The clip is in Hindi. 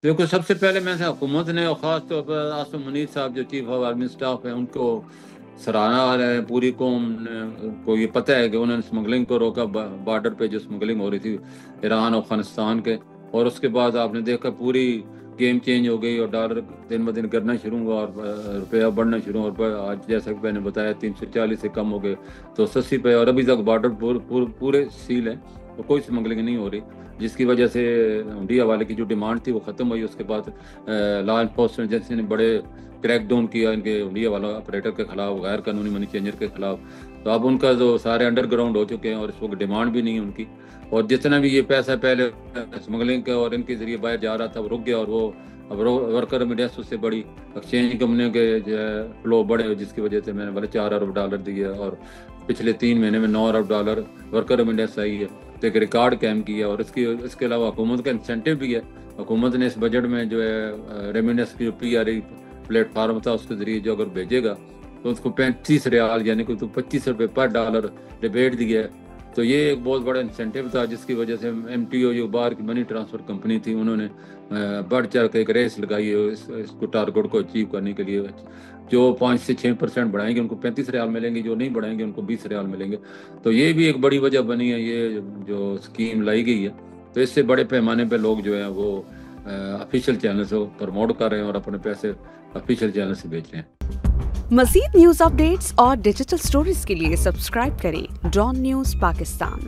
देखो, सबसे पहले मैं हुकूमत ने और ख़ास तौर पर आसिम मुनीर साहब जो चीफ ऑफ आर्मी स्टाफ है उनको सराहना आ रहा है। पूरी कौम को ये पता है कि उन्होंने स्मगलिंग को रोका, बॉर्डर पे जो स्मगलिंग हो रही थी ईरान और अफगानिस्तान के। और उसके बाद आपने देखा पूरी गेम चेंज हो गई और डॉलर दिन ब दिन गिरना शुरू हुआ और रुपया बढ़ना शुरू हुआ। और आज जैसा कि मैंने बताया 340 से कम हो गए तो 80 पे। और अभी तक बॉर्डर पूरे सील है और कोई स्मगलिंग नहीं हो रही, जिसकी वजह से इंडिया वाले की जो डिमांड थी वो ख़त्म हुई। उसके बाद लॉ इन्फोर्समेंट एजेंसी ने बड़े क्रैक डाउन किया इनके इंडिया वाला ऑपरेटर के खिलाफ, गैर कानूनी मनी चेंजर के खिलाफ। तो अब उनका जो सारे अंडरग्राउंड हो चुके हैं और इस वक्त डिमांड भी नहीं है उनकी। और जितना भी ये पैसा पहले स्मगलिंग के और इनके जरिए बाहर जा रहा था वो रुक गया। और वो अब वर्कर रेमिटेंस उससे बड़ी एक्सचेंज कंपनियों के जो है फ्लो बढ़े, जिसकी वजह से मैंने बोले $4 अरब दिए और पिछले 3 महीने में $9 अरब वर्कर रेमिटेंस आई है। तो एक रिकॉर्ड कायम किया। और इसके अलावा हुकूमत का इंसेंटिव भी है। हुकूमत ने इस बजट में जो है रेमिटेंस की जो PRE प्लेटफार्म था उसके जरिए जो अगर भेजेगा तो उसको 35 रियाल यानी कि तो 25 रुपये पर डॉलर रिबेट दिया है। तो ये एक बहुत बड़ा इंसेंटिव था, जिसकी वजह से MTO जो बाहर की मनी ट्रांसफ़र कंपनी थी उन्होंने बढ़ चढ़ के एक रेस लगाई है इसको टारगेट को अचीव करने के लिए। जो 5 से 6% बढ़ाएंगे उनको 35 रियाल मिलेंगे, जो नहीं बढ़ाएंगे उनको 20 रियाल मिलेंगे। तो ये भी एक बड़ी वजह बनी है ये जो स्कीम लाई गई है। तो इससे बड़े पैमाने पे लोग जो है वो ऑफिशियल चैनल से प्रमोट कर रहे हैं और अपने पैसे ऑफिशियल चैनल से बेच रहे हैं। मज़ीद न्यूज़ अपडेट्स और डिजिटल स्टोरीज के लिए सब्सक्राइब करें डॉन न्यूज़ पाकिस्तान।